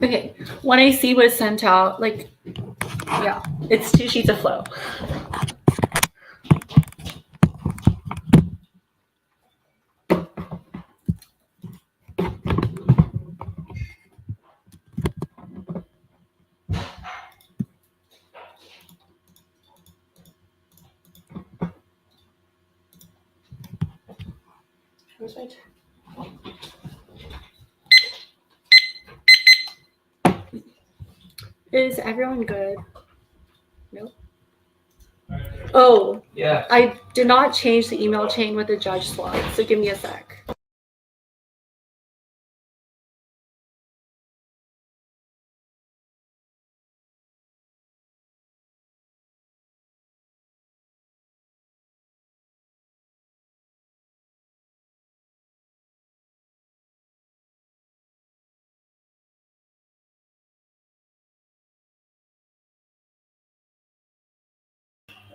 Okay, when AC was sent out, like, yeah, it's 2 sheets of flow. Is everyone good? Nope. Oh, Yeah. I did not change the email chain with the judge slot, so give me a sec.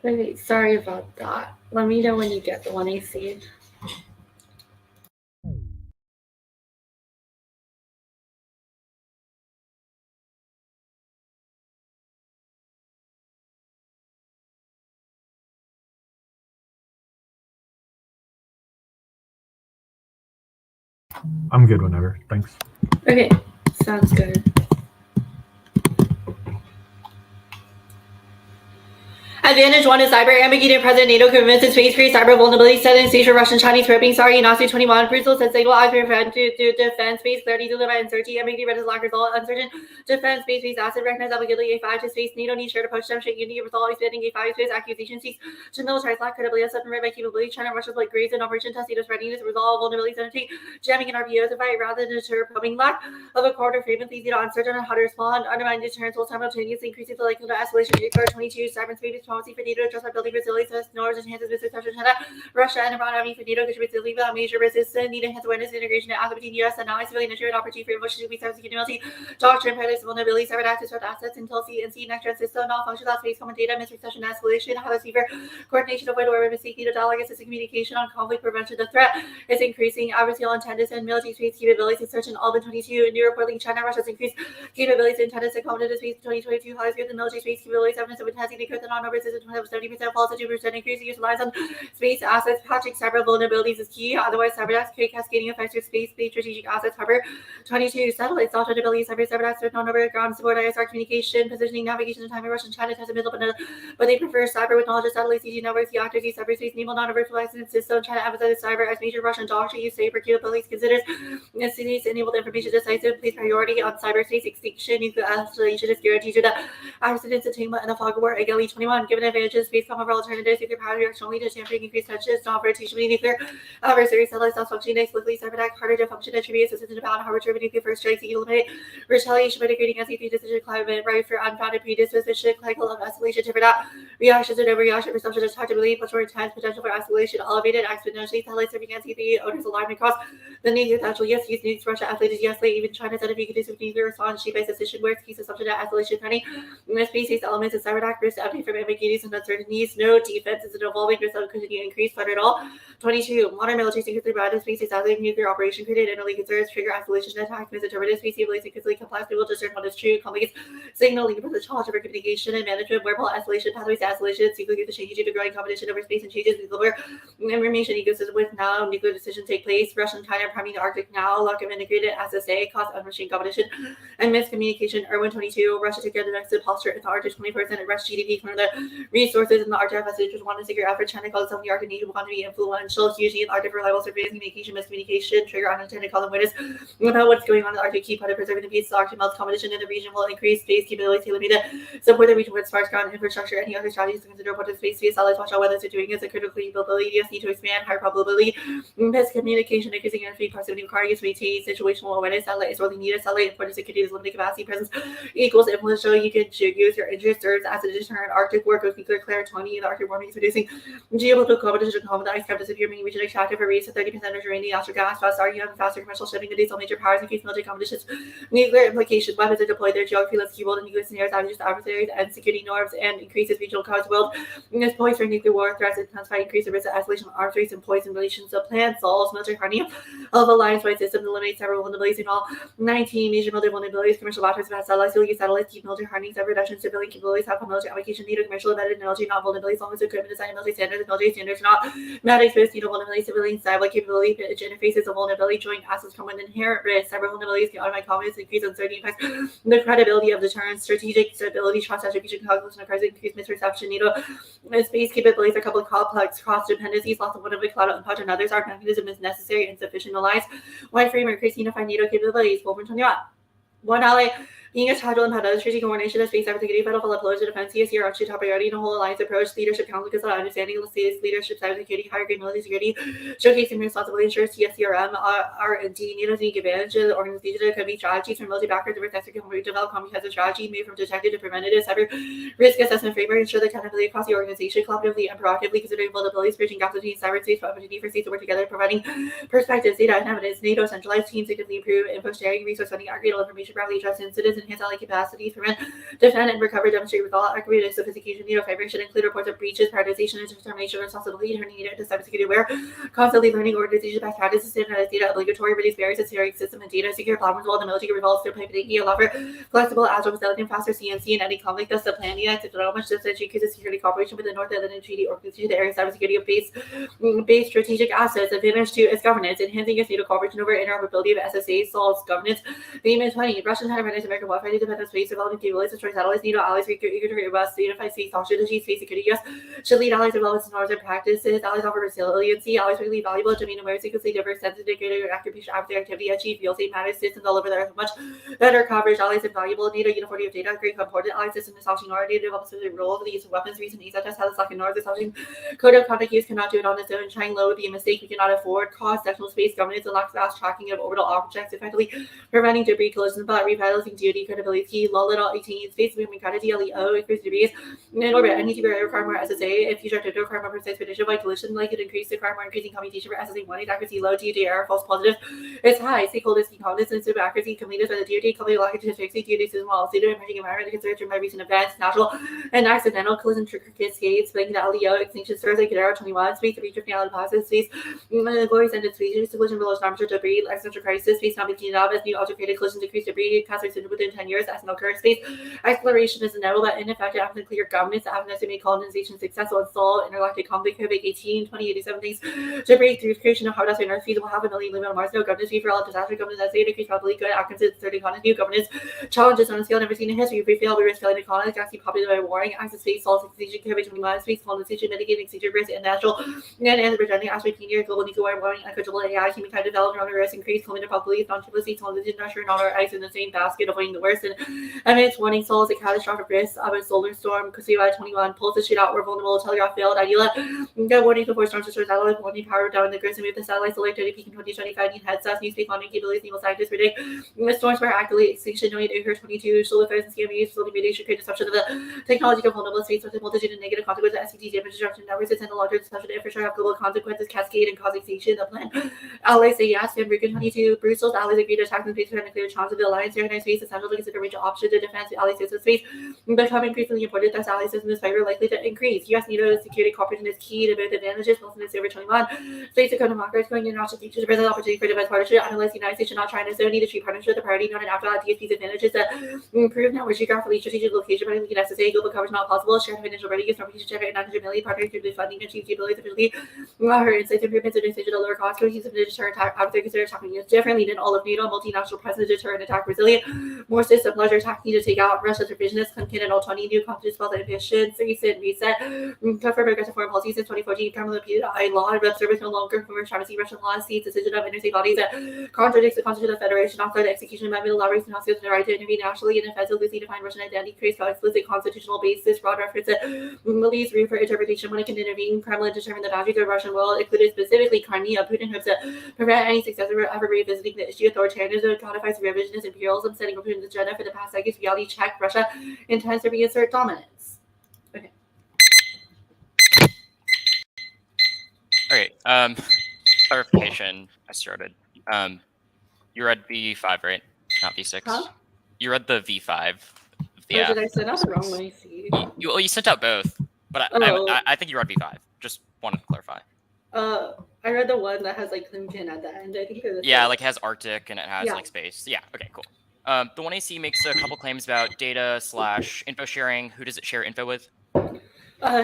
Okay, sorry about that. Let me know when you get the one AC. I'm good whenever. Thanks. Okay, sounds good. Advantage 1 is cyber ambiguity and present NATO commitments in space create cyber vulnerability set in stage for Russian Chinese ripping. Sorry, Nazi 21 Brussels said signal eyes prevent to defend space clarity deliver uncertainty ambiguity red is lack result uncertain defense space based asset recognize ambiguity A5 to space NATO needs sure to push demonstrate unity result expanding A5 space accusation seeks to militarize lack credibility as right by capability China Russia's like grades and operation test NATO's readiness resolve vulnerability sanity jamming in RPOs to fight rather than deter probing lack of a quarter frame and easy to uncertain on how to respond undermine deterrence while simultaneously increasing the likelihood of escalation. 22 cyber space diplomacy for NATO to trust by building resilience nor enhances business touch China, Russia, and Iran. Army for NATO contributes to leave without major resistance. Need enhance awareness and integration and allies between US and allies, civilian insurance opportunity for ambush to be cybersecurity, doctrine, prejudice, vulnerability, cyber access, threat assets, intel, C, next gen system, non-functional space, common data, misreception, escalation, how to fever, coordination, avoid or mistake, NATO dialogue, assistant communication on conflict prevention. The threat is increasing. Adversarial intent and military space capabilities in search and all 22. New reporting China, Russia's increased capabilities intended to come into space in 2022. Highest growth in military space capabilities, evidence of intensity, growth in non-numbers is 70%, falls to 2% increase. Use relies on space assets. Patching cyber vulnerabilities is key. Otherwise, cyber attacks create cascading effects with space-based strategic assets. Harbor 22 satellites, software ability, cyber attacks with non-number ground support, ISR communication, positioning, navigation, and timing. Russian China test a middle, but they prefer cyber with knowledge of satellites, CG networks, the actors use cyberspace, enable non-number license system. China emphasizes cyber as major Russian doctrine use safer capabilities, considers cities enabled information decisive, place priority on cyberspace extinction, nuclear isolation is guaranteed to the accidents, attainment, and the fog of war. AGLE 21, given advantages, space common for alternatives, nuclear power reaction only to tampering, increased tensions, non rotation nuclear adversary satellites not functioning explicitly, cyber attack harder to function, attribute assistance to bound, harbor driven nuclear first strikes, eliminate retaliation by degrading SC3 decision climate, right for unfounded predisposition, cycle of escalation, different reactions and overreaction, perception of belief, much more intense, potential for escalation, elevated exponentially, satellites serving SC3, owners alarming across the nuclear potential, yes, use nukes, Russia, escalated, yes, even China's enemy conducive nuclear response, she by suspicion, worst case assumption that escalation threatening species elements of cyber attack risk update from ambiguities and uncertainties, no defense is an evolving risk of continuing increase, but at all. 22. Modern military secretly brought species as a nuclear operation created interleague concerns, trigger escalation attack, misinterpreted species, inconsistently complex, we will discern what is true, complex signaling for the challenge of communication and management, wearable escalation, pathways to escalation, secretly the change due to growing competition over space and changes in global information ecosystem with now nuclear decisions take place. Russian China priming the Arctic now, lack of integrated SSA, cost of machine competition and miscommunication. Erwin 22, Russia took the next posture in the Arctic 20% and Russian GDP from the resources in the Arctic has interest one to secure effort. China calls itself the Arctic need want to be influential, usually in Arctic reliable surveillance, communication, miscommunication, trigger unintended consequences about what's going on in the Arctic, key part of preserving the peace, the Arctic melts competition in the region will increase space capability, limited support the region with sparse ground infrastructure, any other strategies to consider what is space to be satellites, watch out whether they're doing is a critical capability, yes, need to expand, higher probability, miscommunication, increasing energy proximity requires maintain situational awareness, satellite is really needed, satellite important security is limited capacity, presence equals influential, you can use your interest serves as a deterrent, Arctic war Ghost Nuclear Claire 20, the Arctic warming is reducing geopolitical competition home, the ice cap disappear, making region extractive for raise to 30% of uranium, natural gas, fast argument, faster commercial shipping, the diesel major powers increase military competitions, nuclear implication, weapons are deployed, their geography lets key world and nuclear scenarios, averages adversaries, and security norms, and increases regional cause world. Is poised for nuclear war threats, intensify, increase the risk of escalation of arms race and poison relations of plans, solves military hardening of alliance-wide systems, eliminates several vulnerabilities in all 19 major military vulnerabilities, commercial battles, vast satellites, illegal satellites, deep military hardening, separate reduction, civilian capabilities, have military application, needed commercial embedded technology, not vulnerabilities, as long as equipment designed military standards not not exposed, needed vulnerabilities, civilian satellite capability, pitch interfaces of vulnerability, joint assets come with inherent risk, several vulnerabilities can automatic confidence, increase uncertainty, affects the credibility of deterrence, strategic stability, trust, attribution, calculation, occurs, increased misperception, needle, space capabilities are coupled complex cross dependencies, lots of one of the cloud impact on others, our mechanism is necessary and sufficient allies, wide framework, increased unified NATO capabilities, 421. One ally being a title and other strategic coordination of space activity, federal approach to defense, CSC, our top priority in the whole alliance approach, leadership, council, understanding of status, leadership, cybersecurity, higher grade military security, showcasing responsibility, ensure CSCRM, R&D, NATO to take advantage of the organization that could be strategies from military backers, diverse sector, develop comprehensive strategy, move from detective to preventative, cyber risk assessment framework, ensure the accountability across the organization, collaboratively and proactively considering vulnerabilities, bridging gaps between cyberspace, opportunity for states to work together, providing perspectives, data, and evidence, NATO centralized teams significantly improve info sharing, resource funding, aggregate information, broadly trust incidents, enhance ally capacities, prevent, defend, and recover, demonstrate with all accuracy and sophistication. NATO framework should include reports of breaches, prioritization, and determination of responsibility, turning NATO into cybersecurity aware, constantly learning organization best practices, standardized data, obligatory, reduce barriers to sharing system and data, secure platforms, while the military revolves their pivoting, allow for flexible, agile, resilient, faster CNC, and any conflict, thus the plan unites to much to increases security cooperation with the North Atlantic Treaty Organization, the area cybersecurity of base strategic assets, advantage to its governance, enhancing its NATO cooperation over interoperability of SSA, solves governance. Beam 20, Russian China, American Wi-Fi, independent space development capabilities, destroy satellites, NATO allies, eager to create West, unified space, all strategy, space security, yes, should lead allies develop norms and practices, allies offer resiliency, allies really valuable, domain aware, sequencely diverse, sensitive, greater attribution, after activity, achieve real estate matters, systems all over the earth, much better coverage, allies invaluable, NATO uniformity of data, great important, allies system establishing order, data develops the role of the use of weapons, recent ESA test, has lack in north, establishing code of conduct use cannot do it on its own, trying low would be a mistake, we cannot afford, cost, sectional space governance, and lack fast tracking of orbital objects, effectively preventing debris collisions, but revitalizing duty, credibility, low little 18 space moving kind of DLEO, increase debris in orbit. I need to require more SSA. If future to require more precise prediction by collision, like it increase the require more increasing computation for SSA 1 accuracy low, DOD false positive is high. Stakeholders key confidence and super accuracy completed by the DOD, company lock into fixing DOD system while state of emerging environment considered by recent events, natural and accidental collision trigger cascades, blanking the LEO, extinction stars like Cadero 21, space to reach drifting out of the positive space, glorious ended species, collision below temperature debris, existential crisis, space not being cleaned up as new object created collision decreased debris, cast within 10 years as no current space. Exploration is inevitable, but ineffective absent clear governance, absent estimate colonization successful and stall, intergalactic conflict, COVID 18, 2087 days to break through creation of hard and earth feasible, half a million living on Mars, no governance, free for all disaster governance, as they decrease probably good, actions, 30 economy, new governance, challenges on a scale never seen in history, if we fail, we risk failing economies, galaxy popular by warring, access space, salt, extinction, COVID 21, space colonization, mitigating extinction risk, and natural, and presenting asteroid linear, global nuclear warming, uncontrollable AI, humankind development, on risk, increase, climate probability, non-triple colonization, not our ice in the same basket, avoiding the worst, and emits warning souls, a catastrophic risk of a solar storm, Kasiwa 21, pulls the shit out, we're vulnerable, telegraph failed, ideal, get warning before storms to satellite, warning power down the grid, and move the satellites, solar 30 peak in 2025, need headsets, new space funding capabilities, naval scientists predict, the storms were actively extinction, knowing acre 22, solar affairs and CMEs, facility radiation, create disruption of the technological vulnerable space with a multitude of negative consequences, SCT damage, disruption, networks, and a larger disruption to infrastructure, have global consequences, cascade, and cause extinction, the plan. Allies say yes, and Rugen 22, Brussels, allies agree to attack in space, trying to clear chance of the alliance, recognize space, essential to consider range of options to defense the allies system space, become increasingly important as allies system is fiber likely to increase. US NATO security cooperation is key to both advantages, Wilson is over 21. States of democracy going international features present opportunity for defense partnership, unless the United States should not try to so need to treat partnership the priority, not an afterthought. DSP's advantages that improve network geographically strategic location, but we can SSA global coverage not possible, shared financial readiness, normalization check at 900 million, partners through funding, achieve capabilities efficiently, her insights improvements in decision at lower cost, cohesive of the deterrent attack, after consider attacking units differently than all of NATO, multinational presence, deterrent attack resilient, more system, larger attack need to take out Russia's revisionist, content and all 20 new confidence, wealth, ambitions, recent reset, tougher aggressive foreign policies since 2014, terminal repeated law, web service no longer from trying to see Russian law, seats, decision of interstate bodies that contradicts the Constitution of the Federation, outside the execution amendment, elaborates and hospitals the right to intervene nationally and offensively define Russian identity, creates no explicit constitutional basis, broad reference that leaves room for interpretation when it can intervene. Kremlin determined the boundaries of the Russian world, included specifically Crimea. Putin hopes to prevent any successor ever revisiting the issue. Authoritarianism codifies revisionist imperialism, setting up Putin's agenda for the past decades. Reality check. Russia intends to reassert dominance. Okay. Clarification. I started. You read V5, right? Not V6. Huh? You read the V5. Yeah. Did I send out the wrong one? I see. You sent out both, but I think you read V5. Just wanted to clarify. I read the one that has like Clinton at the end. I think it was. Yeah, like it has Arctic and it has like space. Yeah. Okay. Cool. The 1AC makes a couple claims about data/info sharing. Who does it share info with?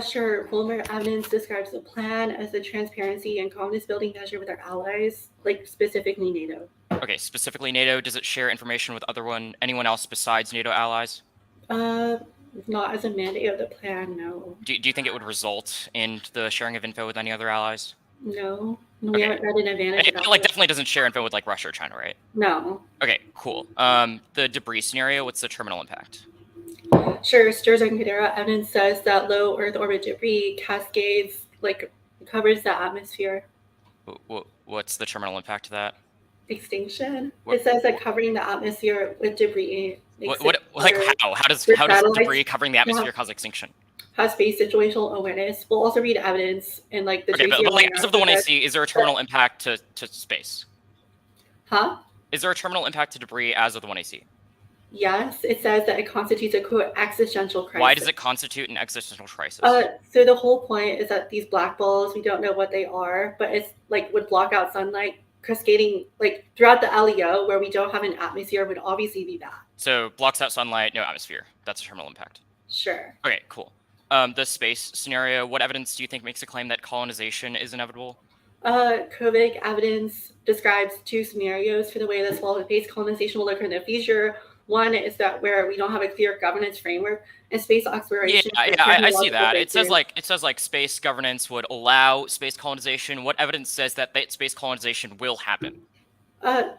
Sure. Fulmer evidence describes the plan as a transparency and confidence building measure with our allies, like specifically NATO. Okay, specifically NATO. Does it share information with anyone else besides NATO allies? Not as a mandate of the plan, no. Do you think it would result in the sharing of info with any other allies? No. We haven't read an advantage. It definitely doesn't share info with like Russia or China, right? No. Okay, cool. The debris scenario, what's the terminal impact? Sure, Sturgeon Cadera evidence says that low Earth orbit debris cascades, like, covers the atmosphere. What's the terminal impact of that? Extinction. It says that covering the atmosphere with debris. How does debris covering the atmosphere cause extinction? Has space situational awareness. We'll also read evidence in like the. Okay, but like as of the one I see, is there a terminal impact to space? Huh? Is there a terminal impact to debris as of the one I see? Yes, it says that it constitutes a quote existential crisis. Why does it constitute an existential crisis? So the whole point is that these black balls, we don't know what they are, but it's like would block out sunlight, cascading like throughout the LEO where we don't have an atmosphere would obviously be bad. So blocks out sunlight, no atmosphere. That's a terminal impact. Sure. Okay, cool. The space scenario, what evidence do you think makes a claim that colonization is inevitable? COVID evidence describes two scenarios for the way this space colonization will occur in the future. One is that where we don't have a clear governance framework and space exploration. Yeah, I see that. It says like space governance would allow space colonization. What evidence says that space colonization will happen?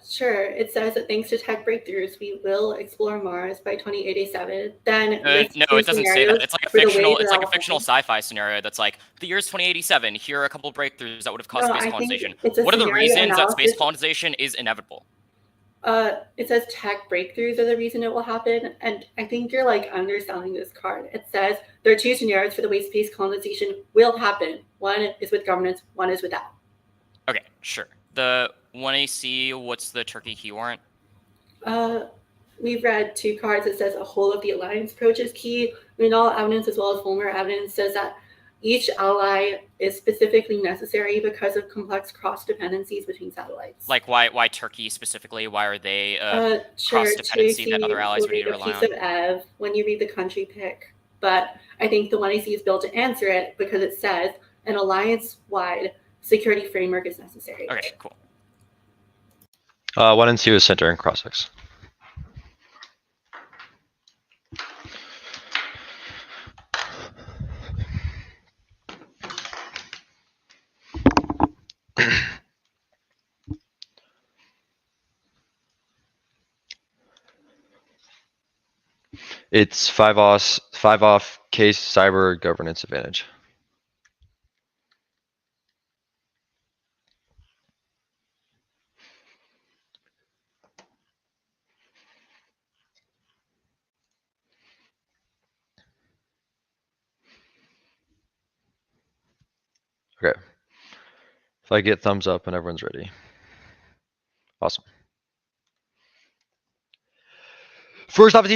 Sure. It says that thanks to tech breakthroughs, we will explore Mars by 2087. Then no, it doesn't say that. It's like a fictional sci-fi scenario that's like the year's 2087. Here are a couple of breakthroughs that would have caused space colonization. What are the reasons that space colonization is inevitable? It says tech breakthroughs are the reason it will happen, and I think you're like underselling this card. It says there are two scenarios for the way space colonization will happen. One is with governance, one is without. Okay, sure. The 1AC, what's the Turkey key warrant? We've read two cards that says a whole of the alliance approach is key. All evidence as well as Fulmer evidence says that each ally is specifically necessary because of complex cross-dependencies between satellites. Like why Turkey specifically? Why are they cross-dependency that other allies would need to rely on? Piece of EV when you read the country pick. But I think the 1AC is built to answer it because it says an alliance-wide security framework is necessary. Okay, cool. 1NC was center and cross-X. It's 5 off case cyber governance advantage. Okay. If I get thumbs up and everyone's ready. Awesome. First off, the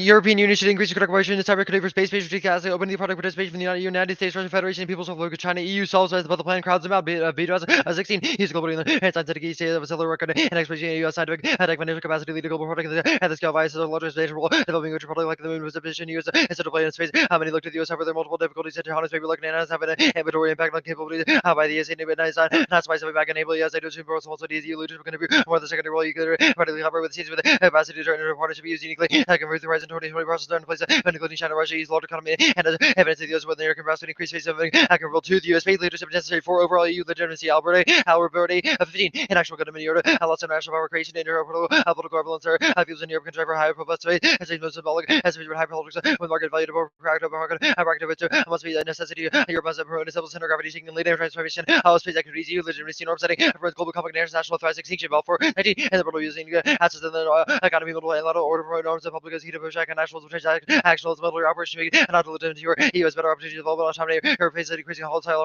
European Union should increase cooperation in cyber connectivity for space-based strategic open the product participation from the United States, Russian Federation, and People's Republic of China, EU, solves about the plan, crowds about B2016. He's globally in the scientific east of a record and exploration in U.S. scientific financial capacity lead to global product at the scale of ICE is a larger stage role, developing which republic like the moon was a position U.S. instead of playing in space. How many looked at the U.S. have their multiple difficulties and how maybe looking at us have an inventory impact on capabilities by the USA not spice back enable US I do super also DZ leadership can be more the secondary role you could particularly cover with seats with capacity to turn into partnership used uniquely. Convert the Horizon 2020 process in place, including China, Russia, East large economy, and evidence of the US with the American capacity increase face of comparable to the US space leadership necessary for overall EU legitimacy. Alberta 15 in actual government Europe, lots of national power creation, political governance, views in Europe can drive for higher publicity, as a most symbolic, as a high politics with market value to proactive must be a necessity. Europe must have a civil center gravity seeking leader transformation, space activities, EU legitimacy norm setting for global public international threats extinction belt for 19 and the world using assets in the economy, middle and order norms of public heat of push and nationals which actionals military operation and not legitimate your EU has better opportunity to develop autonomy her face increasing wholesale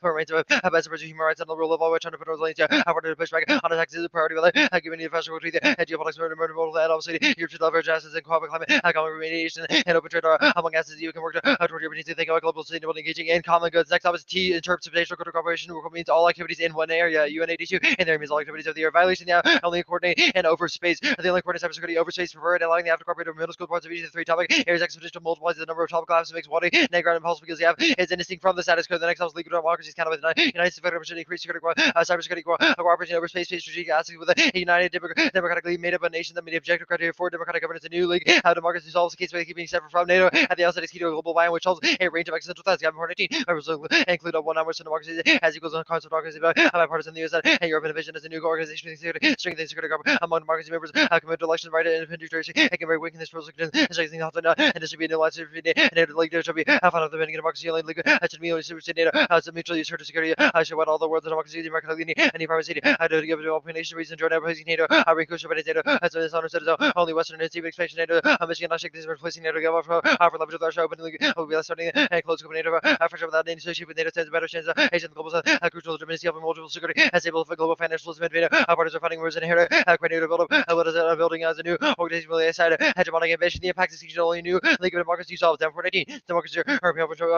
remains of best of human rights and the rule of law which under federal lanes afford to push back on attacks is a priority with giving the federal treaty geopolitics murder model and obviously Europe should leverage assets and climate economic remediation and open trade among assets you can work toward your to think about global sustainable engaging in common goods. Next up is T interpretation critical cooperation which means all activities in one area UN82 and there means all activities of the year violation only coordinate and over space the only coordinate cybersecurity over space preferred allowing the after cooperative middle school parts of each of the three topic areas exponential multiplies the number of topic classes makes one negative impulse because you have is indistinct from the status quo. The next legal democracies kind of with the United States federal percent increased cybersecurity cooperation over space strategic assets with a united democratically made up a nation that made the objective criteria for democratic governance a new league how democracy solves the case by keeping separate from NATO at the outset is key to a global buy-in which holds a range of existential threats. Gavin 2018 include a one-hour democracy as equals on concept democracy bipartisan the US and European division as a new organization strengthening security among democracy members committed to election right and independent jurisdiction and can very weaken this process strengthening and distribute new alliance and league there should be found of the Dominican democracy and league should be superstate NATO as a mutually assured security should want all the world the democracy the American league and the privacy to give developing nation reason join opposing NATO bring crucial but NATO as a honor citizen only Western and Steve expansion NATO Michigan not shake this replacing NATO give offer leverage of our show open league will be starting and close to NATO friendship without any association with NATO stands better chance Asian global south crucial legitimacy of multiple security as able for global financial NATO parties are finding words in here creating to build up what is building as a new organization really aside hegemonic invasion the impacts is only new league of democracy solves down 419 democracy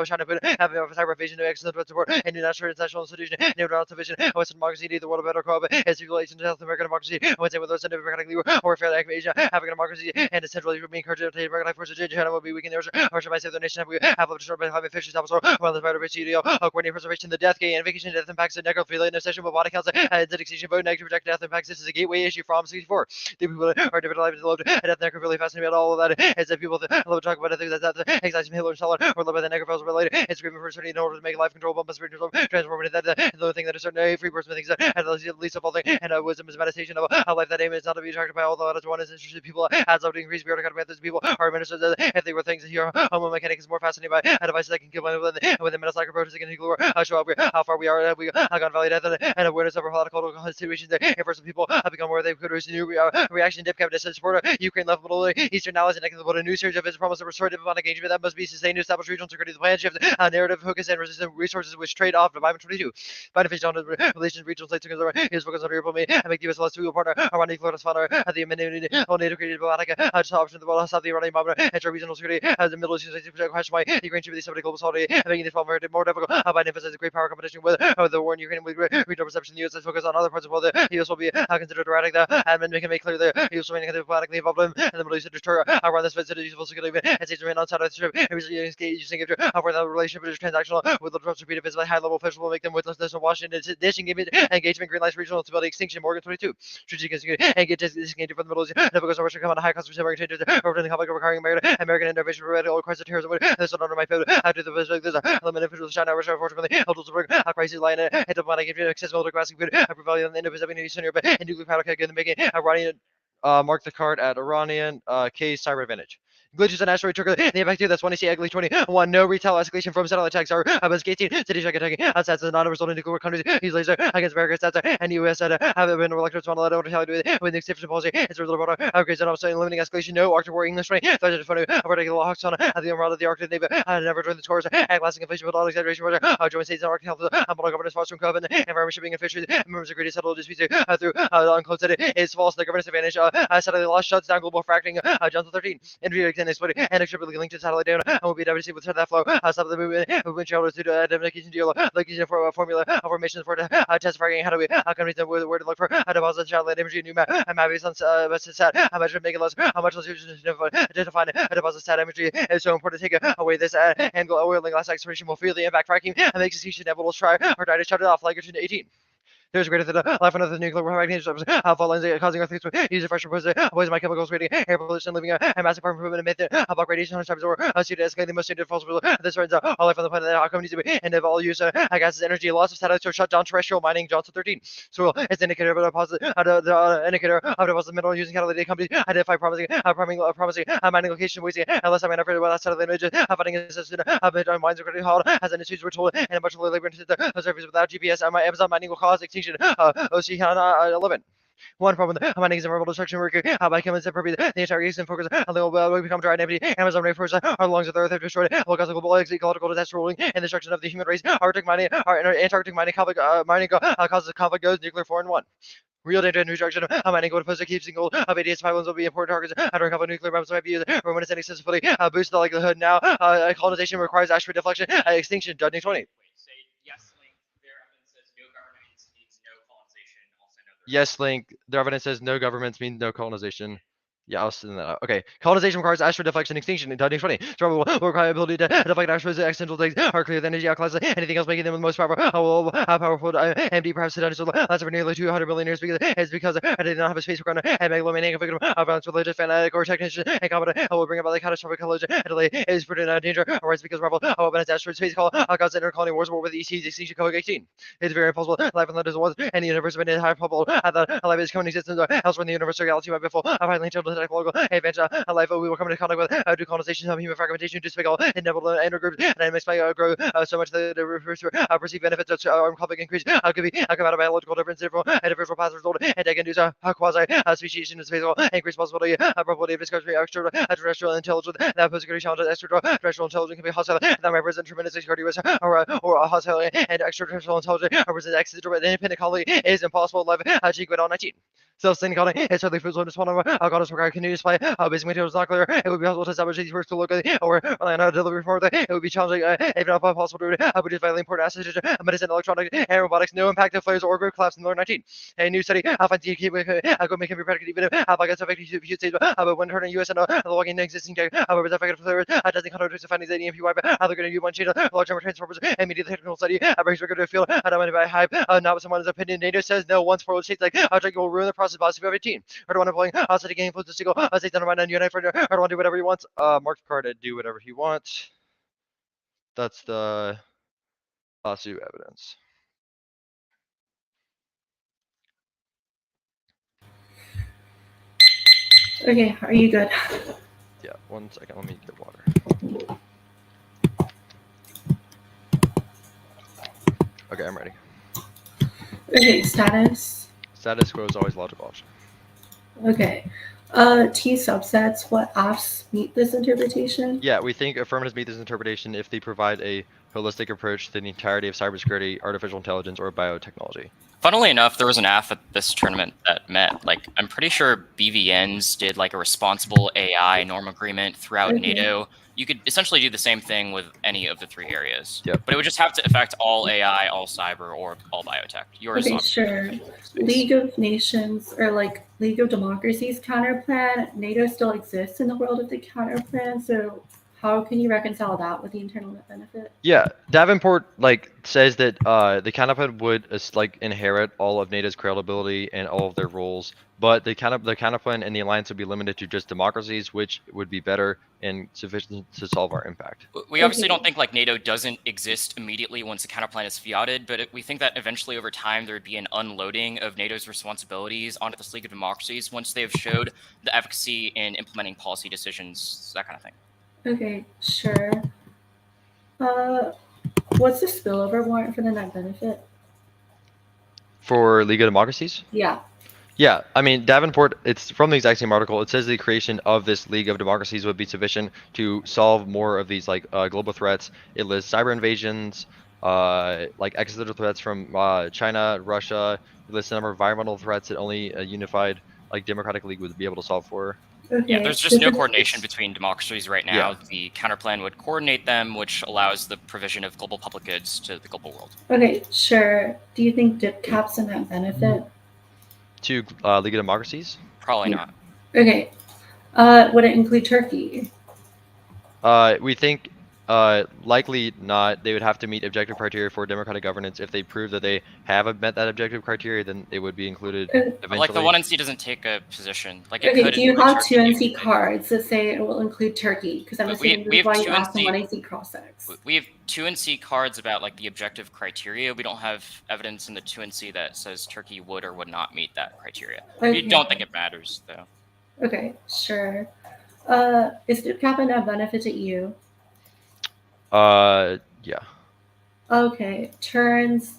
China put having a cyber invasion to excellent support and new international institution new division Western democracy the world better co as relations to South American democracy when with us in democratic or fair Asia African democracy and essentially being encouraged to take American forces China will be weakened or should I say the nation have destroyed by climate fishes also while the fighter studio coordinating preservation the death gain and vacation death impacts and necrophilia in session with body counts and dedication vote negative reject death impacts this is a gateway issue from 64 the people are different lives loved and death necrophilia fascinating about all of that is that people love to talk about things that anxiety Hitler and Stalin or love by the necrophiles related it's screaming for certainty in order to make life controllable but spiritual transformative that the thing that is certain free person thinks that at least of all thing and wisdom is meditation of a life that aim is not to be attracted by all the others one is interested people adds up to increase bureaucratic methods people are administered if they were things here homo mechanic is more fascinated by devices that can kill with the metasonic approaches that can ignore show up how far we are we gone valley death and awareness of our political situations there and for some people become aware they could receive new reaction dip cabinet to support Ukraine left middle eastern allies and about a new surge of its promise of restore diplomatic engagement that must be sustained to establish regional security the plan shift narrative focus and resistant resources which trade off to 22 beneficial on relations regional states together is focused on Europe and make the US less to partner around equal as founder at the amendment on NATO created diplomatic option the world has the Iranian bomber and regional security as the Middle East is question why Ukraine should be somebody global solidarity and making this problem more difficult by emphasizing great power competition with the war in Ukraine with regional perception the US is focused on other parts of the world the US will be considered erratic the admin make it make clear the US will remain diplomatically involved in and the Middle East to deter around this visit useful security and states remain outside of the strip and using it for the relationship is transactional with the trust repeated by high level officials will make them witless in Washington engagement green lights regional stability extinction Morgan 22 strategic and get disengaged from the Middle East because Russia come on a high cost of American changes over the conflict requiring American intervention for all crisis terrorism this is under my field after the visit there's a limited officials China Russia unfortunately able to bring a crisis line and diplomatic accessible to grassing good prevailing in the Pacific Eastern Europe and nuclear power in the making Iranian mark the card at Iranian case cyber advantage. Glitches and asteroid trigger the impact here. That's 20 ugly 21. No retail escalation from satellite attacks are escaping. Cities are attacking. Outside the non-result in nuclear countries. These laser against American stats and the US have been elected to let retaliate with the exception policy. It's a little bit of upgrades and also limiting escalation. No Arctic War English train. Threat in front of particular hawks on the umbrella of the Arctic Navy. Never joined the scores. And lasting inflation with all exaggeration. Joint states and Arctic health. Model governance fostering COVID. Environment shipping and fisheries. Members agreed to settle disputes through unclosed city. It's false. The governance advantage. Satellite loss shuts down global fracking. Johnson 13. Interview and exploiting and linked to satellite data and will be devastated with that flow. Stop the movement shareholders to identification deal, location for formula formations for test fracking. How do we companies know where to look for deposit satellite imagery, new map based on sat. How much to make it less? How much less users identify deposit sat imagery is so important to take away this angle oil and glass exploration will feel the impact fracking and makes execution inevitable. Try or die to shut it off like it's 18. There's greater than life on the nuclear magnetic fault lines causing earthquakes using pressure poison my chemicals creating air pollution leaving a massive improvement in method about radiation times or due to escalating the most dangerous possible this turns out all life on the planet outcome needs to be and if all use gases energy loss of satellites or shut down terrestrial mining Johnson 13 so it's an indicator of a positive the indicator of deposit mineral using catalytic companies identify promising mining location wasting unless I'm afraid about that satellite images finding assisted mines are currently hauled as industries were told and much labor into the surface without GPS my Amazon mining will cause extinction Oceana 11 One problem with mining is environmental destruction work by chemicals that permeate the entire ecosystem focus on the global become dry and empty. Amazon rainforest are the lungs of the earth have destroyed all cause of global ecological disaster ruling and destruction of the human race. Arctic mining, Antarctic mining conflict, causes conflict goes nuclear 4 and 1. Real danger and destruction of mining gold deposits keep single of ADS pipelines will be important targets during couple nuclear bombs might be used or when it's accessibility boost the likelihood now colonization requires asteroid deflection extinction 2020. Yes, Link. Their evidence says no governments means no colonization. Yeah, I'll send that out. Okay. Colonization requires asteroid deflection extinction in 2020. Trouble will require ability to deflect asteroids. Accidental things are clear. The energy outclasses anything else, making them the most powerful MD perhaps to dinosaurs lasts for nearly 200 million years because it's because they did not have a space program and megalomaniac victim of violence, religious, fanatic, or technician and competent will bring about the catastrophic collision and delay is put in danger or it's because rebel when it's asteroid space call cause intercolony wars war with the EC's extinction code 18. It's very impossible life on the desert was and the universe has been high probable that life is coming existence elsewhere in the universe or galaxy might be full of highly technological adventure life we will come into contact with due colonization of human fragmentation despicable inevitable intergroups and makes my grow so much that the perceived benefits of conflict increase could be come out of biological difference differential paths result and they can do so quasi speciation is physical increased possibility probability of discovery extraterrestrial intelligence that poses great challenges extraterrestrial intelligence can be hostile that might present tremendous security risk or hostile and extraterrestrial intelligence represents accidental independent colony is impossible life cheek with all 19. Self-sustaining colony is certainly fruitful in one of goddess required continuous play. Basic materials not clear. It would be possible to establish these first to locally or rely on delivery for it. It would be challenging, if not possible to produce vitally important assets, medicine, electronics, and robotics. No impact of flares or group collapse in the 19. A new study finds the key could make it be predicted even if it's effective to few states, but when turning US and the logging existing tech, however, it's effective flares doesn't contradict the findings of the EMP wipe. They're going to use one change large number of transformers and immediate technical study brings regular field dominated by hype. Not with someone's opinion. NATO says no once for states like will ruin the process of positive 18. Erdogan employing city influence to single states undermine and unite for Erdogan do whatever he wants. Mark Carter do whatever he wants. That's the lawsuit evidence. Okay, are you good? Yeah, 1 second. Let me get water. Okay, I'm ready. Okay, status. Status quo is always logical option. Okay. T subsets, what Fs meet this interpretation? Yeah, we think affirmatives meet this interpretation if they provide a holistic approach to the entirety of cybersecurity, artificial intelligence, or biotechnology. Funnily enough, there was an AF at this tournament that met. Like, I'm pretty sure BVNs did like a responsible AI norm agreement throughout NATO. You could essentially do the same thing with any of the 3 areas. Yep. But it would just have to affect all AI, all cyber, or all biotech. Yours okay, sure. League of Nations or like League of Democracies counterplan, NATO still exists in the world of the counterplan, so how can you reconcile that with the internal net benefit? Yeah, Davenport says that the counterplan would inherit all of NATO's credibility and all of their rules, but the counterplan and the alliance would be limited to just democracies, which would be better and sufficient to solve our impact. We obviously don't think NATO doesn't exist immediately once the counterplan is fiated, but we think that eventually over time there would be an unloading of NATO's responsibilities onto this League of Democracies once they've showed the efficacy in implementing policy decisions, that kind of thing. Okay, sure. What's the spillover warrant for the net benefit? For League of Democracies? Yeah. Yeah, I mean, Davenport, it's from the exact same article. It says the creation of this League of Democracies would be sufficient to solve more of these global threats. It lists cyber invasions, existential threats from China, Russia. It lists a number of environmental threats that only a unified democratic league would be able to solve for. Okay. Yeah, there's just no coordination between democracies right now. Yeah. The counterplan would coordinate them, which allows the provision of global public goods to the global world. Okay, sure. Do you think dip caps and that benefit? To League of Democracies? Probably not. Okay. Would it include Turkey? We think likely not. They would have to meet objective criteria for democratic governance. If they prove that they have met that objective criteria, then it would be included eventually. Like the 1 NC doesn't take a position. Okay, do you have 2 NC cards that say it will include Turkey? Because I'm assuming we have why 2 you asked the NC 1 NC cross-ex. We have 2 NC cards about the objective criteria. We don't have evidence in the 2 NC that says Turkey would or would not meet that criteria. Okay. We don't think it matters, though. Okay, sure. Is dip cap a net benefit to EU? Yeah. Okay, turns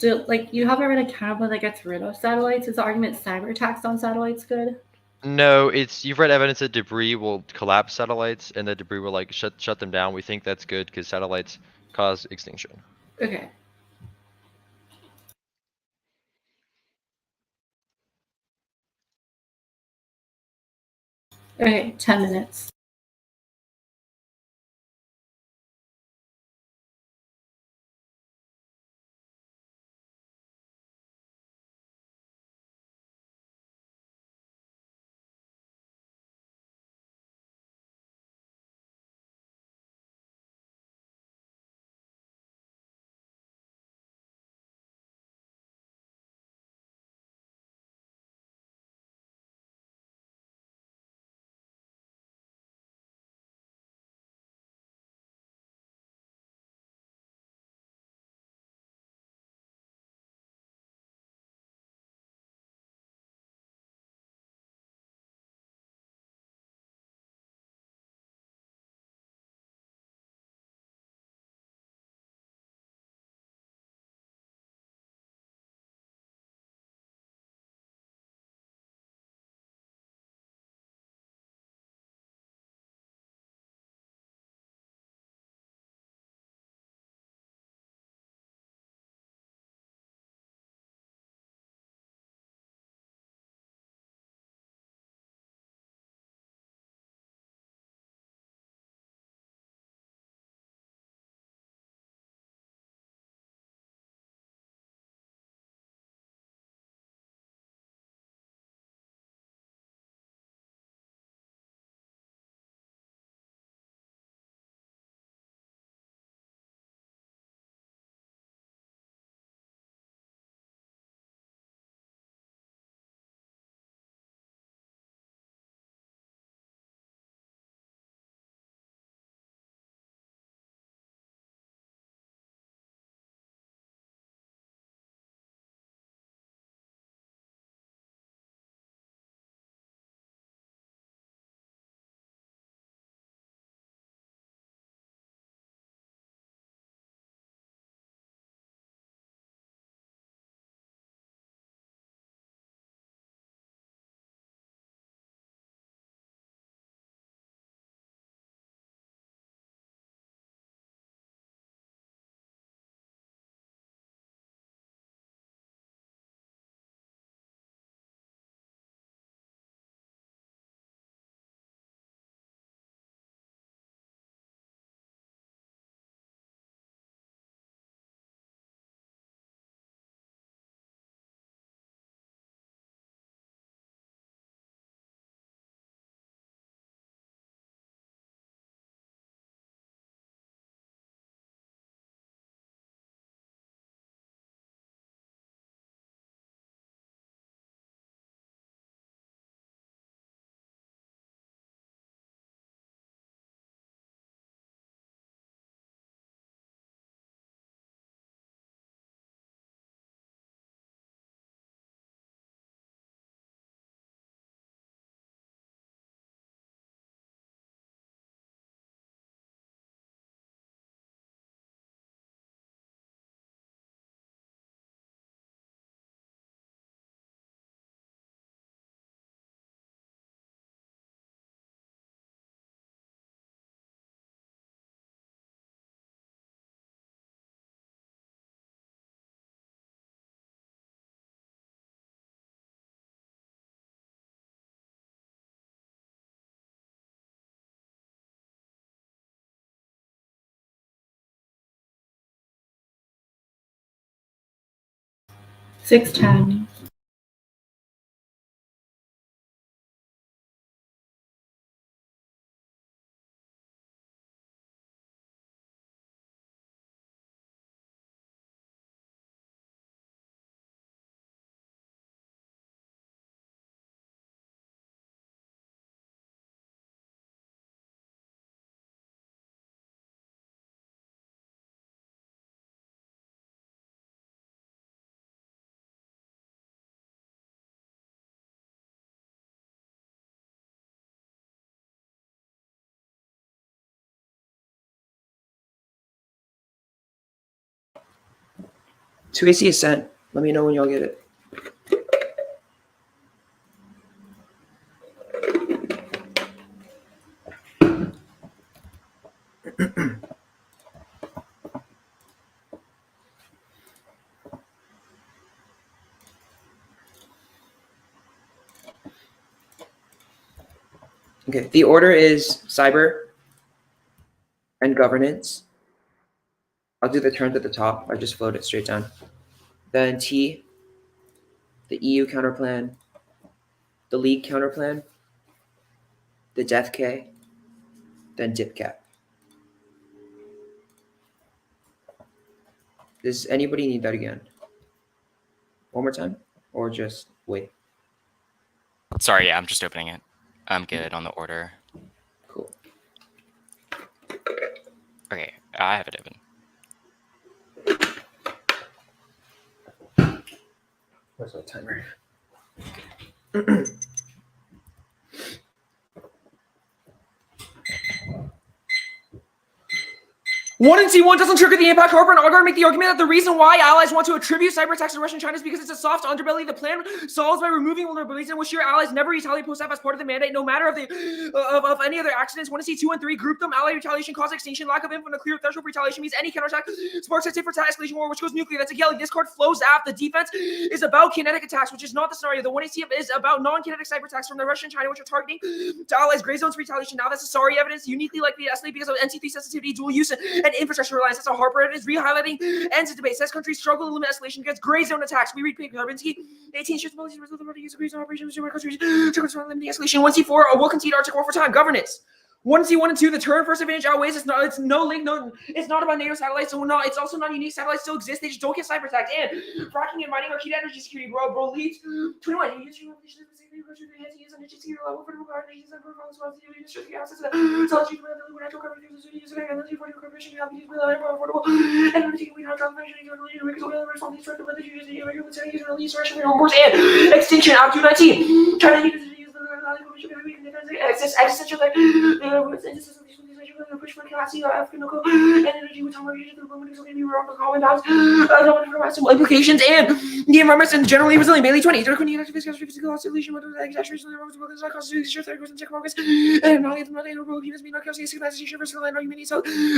you haven't read a counterpoint that gets rid of satellites? Is the argument cyber attacks on satellites good? No, it's you've read evidence that debris will collapse satellites and that debris will like shut them down. We think that's good because satellites cause extinction. Okay. Okay, 10 minutes. Six ten. 2AC is sent. Let me know when y'all get it. Okay, the order is cyber and governance. I'll do the terms at the top. I just float it straight down. Then T, the EU counterplan, the League counterplan, the Death K, then DipCap. Does anybody need that again? One more time? Or just wait? Sorry, yeah, I'm just opening it. I'm good on the order. Cool. Okay, I have it open. Where's my timer? One and C1 doesn't trigger the impact. Harper and Agar make the argument that the reason why allies want to attribute cyber attacks to Russia and China is because it's a soft underbelly. The plan solves by removing vulnerabilities in which your allies never retaliate post-op as part of the mandate, no matter of any other accidents. 1 and C2 and 3 group them. Ally retaliation cause extinction. Lack of info and a clear threshold for retaliation means any counterattack sparks a tip for escalation war, which goes nuclear. That's a yelling. This card flows aft. The defense is about kinetic attacks, which is not the scenario. The 1AC is about non-kinetic cyber attacks from the Russia and China, which are targeting to allies. Gray zones for retaliation. Now that's a sorry evidence, uniquely likely to escalate because of NC3 sensitivity, dual use, and infrastructure reliance. That's a Harper is re-highlighting ends of debate. Says countries struggle to limit escalation against gray zone attacks. We read Karbinsky, 18 shifts policies with the use of gray zone operations to countries limiting escalation. 1C4 will concede Arctic war for time. Governance. 1C1 and 2, the turn first advantage outweighs. It's no link, it's not about NATO satellites, so it's also not unique. Satellites still exist, they just don't get cyber attacked. And fracking and mining are key to energy security, bro. Leads 21. Extinction up to 19. China needs to use the existential push for capacity African and energy with implications and the environment and generally resilient. Bailey 20. Physical oscillation and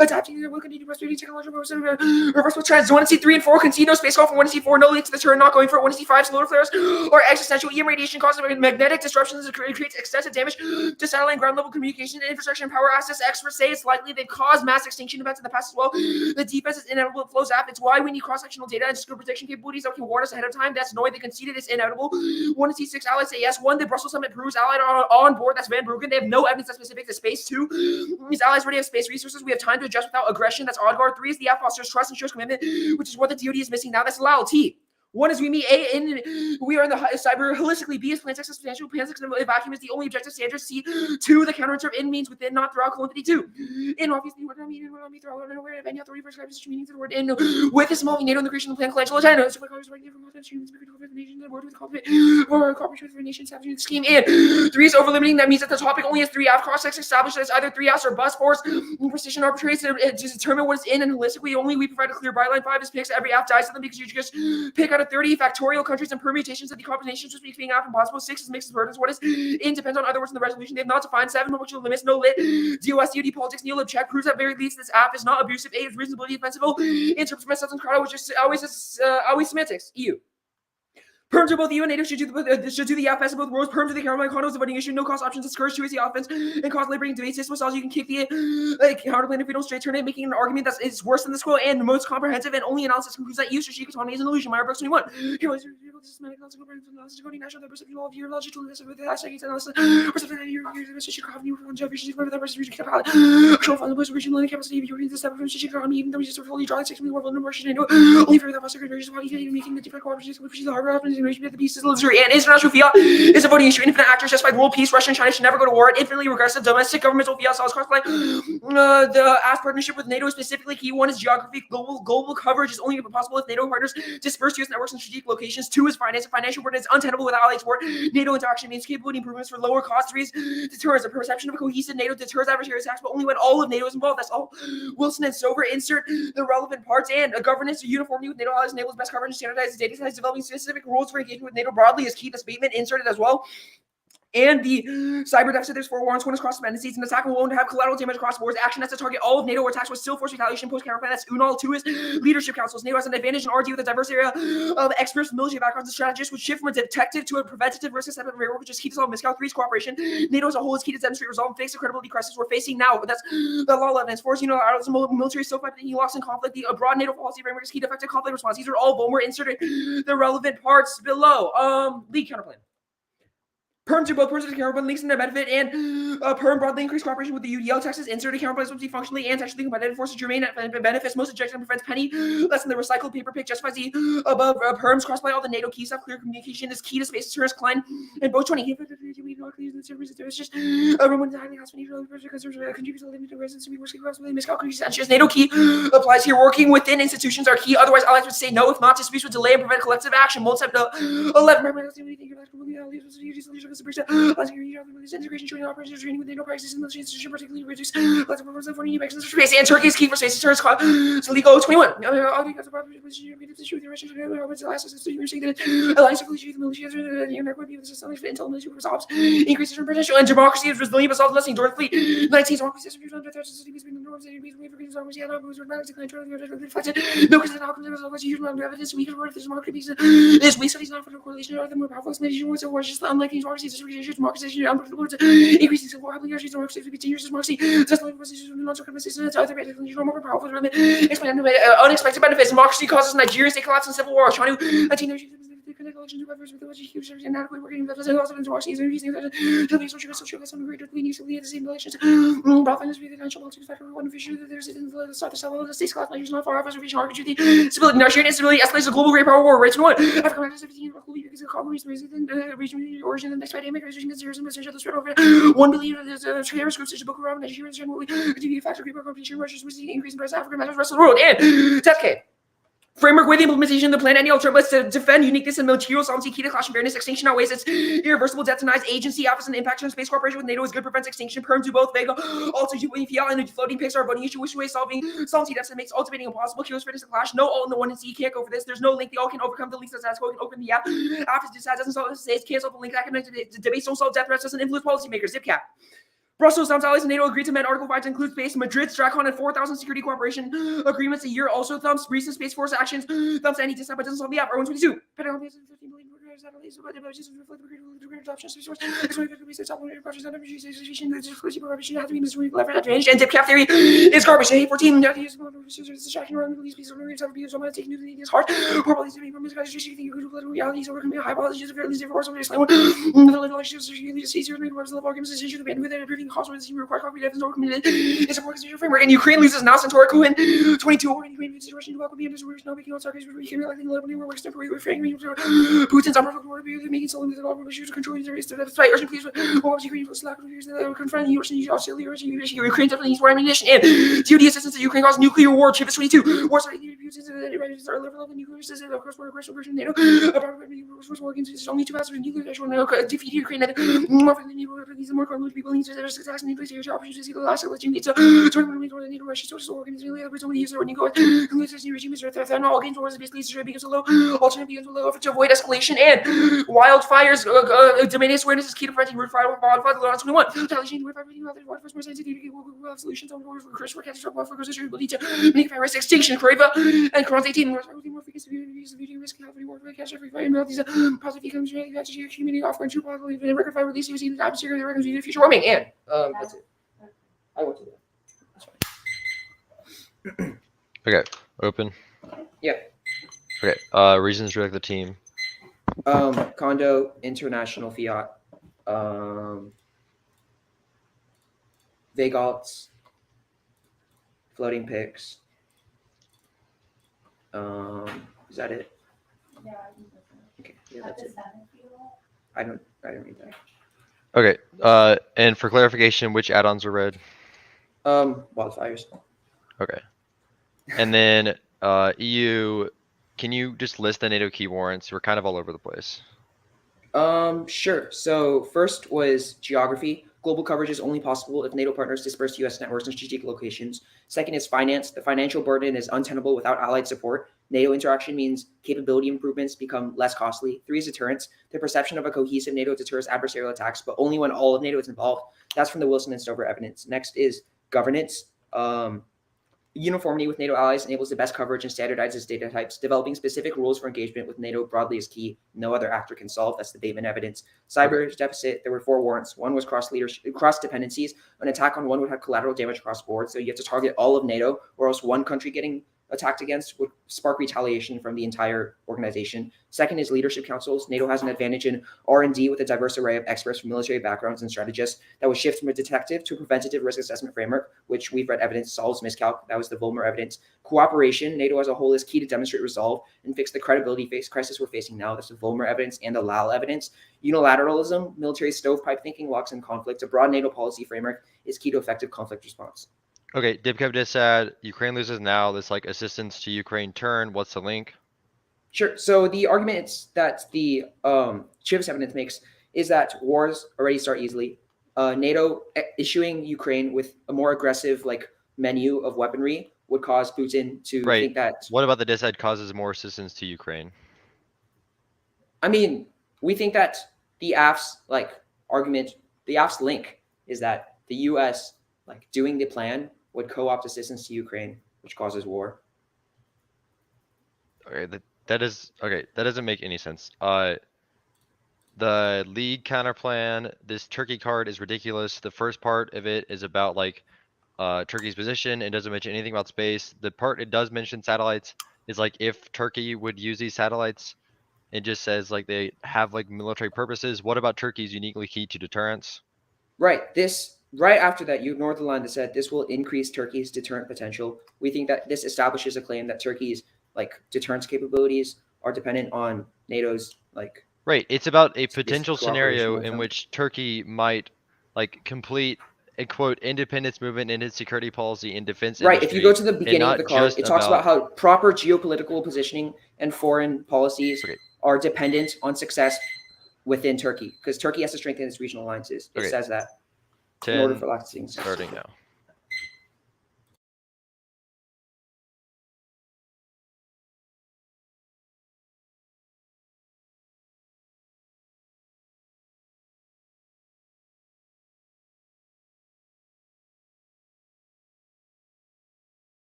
adapting will continue prosperity technological reversible trends. 1C3 and 4 concede no space call from 1C4, no lead to the turn, not going for it. 1C5 slower flares or existential EM radiation causes magnetic disruptions that creates extensive damage to satellite ground level communication and infrastructure and power assets. Experts say it's likely they've caused mass extinction events in the past as well. The defense is inevitable. It flows up. It's why we need cross-sectional data and secure protection capabilities that can warn us ahead of time. That's annoying. They conceded it's inevitable. 1 and C6 allies say yes. 1, the Brussels summit proves allied are on board. That's Van Bruggen. They have no evidence that's specific to space. 2, these allies already have space resources. We have time to adjust without aggression. That's Oddguard. 3 is the F fosters trust and shows commitment, which is what the DoD is missing now. That's Lal. T. 1 is we meet we are in the cyber holistically. B is plan text substantial. Plan text vacuum is the only objective standard. C. 2, the counterintuitive in means within, not throughout. Calamity 2. In obviously what I mean and what I mean throughout nowhere of any authority prescribes such meaning to the word in with this involving NATO and the creation of the plan collection China. So cooperation with the nations have the scheme. And 3 is over limiting. That means that the topic only has 3 F cross sex established that it's either 3 Fs or bus force. Precision arbitraries to determine what is in and holistically only we provide a clear byline. 5 is picks every F dies to them because you just pick out of 30 factorial countries and permutations of the combinations which being out impossible. 6 is mixed burdens. What is in depends on other words in the resolution. They have not defined. 7 functional limits. No lit. DOS, DOD politics. Neolib check proves at very least this app is not abusive. 8 is reasonably defensible. Interprets my substance crowd, which is always semantics. EU. Perms are both EU and NATO should do the offense of both worlds. Perms are the counterplay condos, the voting issue, no cost options, discourage 2 is the offense, and cost liberating debate system. So you can kick the counterplay if we don't straight turn it, making an argument that is worse than the scroll and most comprehensive and only analysis concludes that EU strategic autonomy is an illusion. Meyer Brooks 21. Systematic national national perception of your logical with the hashtag analysis perception of your economy from generations for the region show from the region learning capacity of your the step from strategic economy even though we just fully draw 6 million more vulnerable only for the secretary making the different cooperations which is the hard the pieces of luxury, and international fiat is a voting issue. Infinite actors justified world peace. Russia and China should never go to war. Infinitely regressive domestic governmental fiat solves crossplay. The AS partnership with NATO is specifically key. One is geography. Global coverage is only possible if NATO partners disperse U.S. networks in strategic locations. 2 is finance. A financial burden is untenable without allied support. NATO interaction means capability improvements for lower cost. 3 is deterrence. A perception of a cohesive NATO deters adversary attacks, but only when all of NATO is involved. That's all. Wilson and Stover insert the relevant parts, and a governance uniformity with NATO allies enables best coverage and standardized data sets. Developing specific rules for engagement with NATO broadly is key. The statement inserted as well. And the cyber deficit, there's 4 warrants. 1 is cross dependencies. An attack will have collateral damage across borders. Action has to target all of NATO attacks with still force retaliation post counterplan. That's UNAL. 2 is leadership councils. NATO has an advantage in RD with a diverse area of experts, military backgrounds, and strategists, which shift from a detective to a preventative risk assessment framework, which is key to solve miscal. 3 is cooperation. NATO as a whole is key to demonstrate resolve and face the credibility crisis we're facing now. But that's the law evidence. 4 is unilateral military still fighting loss in conflict. The broad NATO policy framework is key to effective conflict response. These are all Vollmer inserted the relevant parts below. Lead counterplan. Perm to both persons counterplan links in their benefit, and Perm broadly increased cooperation with the UDL. Texas inserted counterplans will be functionally and technically competitive forces germane benefits most objective and prevents penny less than the recycled paper pick. Justifies the above Perms crossplay all the NATO key stuff. Clear communication is key to space deterrence. Klein and both 20. It's just everyone highly has contributes to the limited residence to be working across with miscalculations. NATO key applies here. Working within institutions are key. Otherwise, allies would say no. If not, disputes would delay and prevent collective action. Multi 11. Integration showing operations training with NATO practices in military institution, particularly reduce lots of performance of foreign evacuations of space, and Turkey's key for space deterrence. So legal 21. Alliance of intel military resolves increases from potential, and democracy is resilient but solves nothing. Door fleet 19 democracy system no consistent outcomes huge amount of evidence we can work this democracy is we studies not for the correlation of the more powerful explanation words or just unlike democracy democracy increasing civil obligations democracy continuous democracy just like more powerful unexpected benefits. Democracy causes Nigerian state collapse and civil war. China collection of efforts with the huge inadequate working methods and also democracy is increasing the social some greater we need to lead the same relations profits with the financial multi factor one issue that there's in the states class measures not far off reservation arbitrary stability Nigerian instability escalates the global great power war rates 1 Africa matters 17 because the colonies region origin the next pandemic region considers the spread over 1 billion terrorist groups in Boko Haram Nigeria generally continue factor great competition Russia's increase in price Africa matters rest of the world and 10K framework with the implementation of the plan, any alternatives to defend uniqueness and material sovereignty, key to clash and fairness, extinction outweighs its irreversible death denies agency, office, and impact on space cooperation with NATO is good, prevents extinction, perm to both, Vega, also to fiat, and floating pics are voting issue, which way solving sovereignty deficit makes ultimating impossible, kills fairness and clash, no all in the one and C, can't go for this, there's no link, they all can overcome the links that status quo, can open the app, after decide doesn't solve this, cancel the link, academic debates don't solve death threats, doesn't influence policymakers, zip cap. Brussels, thumbs allies, and NATO agreed to amend Article 5 to include space. Madrid's Dracon and 4,000 security cooperation agreements a year. Also thumbs recent Space Force actions. Thumbs any decide but doesn't solve the app. R122. And dip cap theory is garbage. A 14 is hard. Realities over high policies of early force over Islam. With everything cost with the required copy of the committed is a working framework. And Ukraine loses now Centaur Cohen 22 or Ukraine consideration to welcome the industry no making on sarcasm we can like the level works temporary reframing Putin's unprovoked making so the global issues controlling the race that's right urgent please what Ukraine for slack confronting Australia Ukraine definitely needs more ammunition and DoD assistance to Ukraine causes nuclear war Chivas 22 war starting our level of nuclear system of course for aggression version NATO working only 2 hours of nuclear defeat Ukraine and more than these more people need to attacks and nuclear opportunities to the last election need to turn the NATO Russia social organization every time use when you go the regime is threat all gains wars basically because of low alternate begins with low to avoid escalation and wildfires diminished awareness is key to preventing root fire wildfire law 21 retaliation with everything other first more sensitive will have solutions on wars for Chris for catastrophic wildfire goes ability to make fire risk extinction Crava and Crons 18 more frequency of risk having war for catastrophic fire and these positive becomes community offering true probably record fire release using the atmosphere of the records of future warming and that's it. I went to that. That's fine. Okay, open. Yeah. Okay, reasons to like the team. Condo, international fiat, Vagalts, floating picks. Is that it? Yeah, I think that's it. Okay, yeah, that's it. I don't read that. Okay. And for clarification, which add-ons are red? Wildfires. Okay. And then EU, can you just list the NATO key warrants? We're kind of all over the place. Sure. So first was geography. Global coverage is only possible if NATO partners disperse U.S. networks in strategic locations. Second is finance. The financial burden is untenable without allied support. NATO interaction means capability improvements become less costly. Three is deterrence. The perception of a cohesive NATO deters adversarial attacks, but only when all of NATO is involved. That's from the Wilson and Stover evidence. Next is governance. Uniformity with NATO allies enables the best coverage and standardizes data types. Developing specific rules for engagement with NATO broadly is key. No other actor can solve. That's the Bateman evidence. Cyber deficit. There were 4 warrants. One was cross dependencies. An attack on one would have collateral damage across board. So you have to target all of NATO, or else one country getting attacked against would spark retaliation from the entire organization. Second is leadership councils. NATO has an advantage in R&D with a diverse array of experts from military backgrounds and strategists that would shift from a detective to a preventative risk assessment framework, which we've read evidence solves miscalc. That was the Volmer evidence. Cooperation. NATO as a whole is key to demonstrate resolve and fix the credibility crisis we're facing now. That's the Volmer evidence and the Lal evidence. Unilateralism. Military stovepipe thinking locks in conflict. A broad NATO policy framework is key to effective conflict response. Okay, Dibkev just said Ukraine loses now. This like assistance to Ukraine turn. What's the link? Sure. So the argument that the Chivas evidence makes is that wars already start easily. NATO issuing Ukraine with a more aggressive menu of weaponry would cause Putin to Right. think that. What about the dissent causes more assistance to Ukraine? I mean, we think that the AF's argument, the AF's link is that the U.S. doing the plan would co-opt assistance to Ukraine, which causes war. Okay, that is okay. That doesn't make any sense. The league counter plan. This Turkey card is ridiculous. The first part of it is about Turkey's position. It doesn't mention anything about space. The part it does mention satellites is if Turkey would use these satellites. It just says they have military purposes. What about Turkey's uniquely key to deterrence? Right. Right after that, you ignored the line that said this will increase Turkey's deterrent potential. We think that this establishes a claim that Turkey's deterrence capabilities are dependent on NATO's Right. It's about a Space potential cooperation scenario with in them. which Turkey might complete a quote independence movement in its security policy and defense Right. If industry. you go to the and beginning of not the card, just it talks about how proper geopolitical positioning and foreign policies Okay. are dependent on success within Turkey, because Turkey has to strengthen its regional alliances. It Okay. says that in order 10 for lasting success. starting now.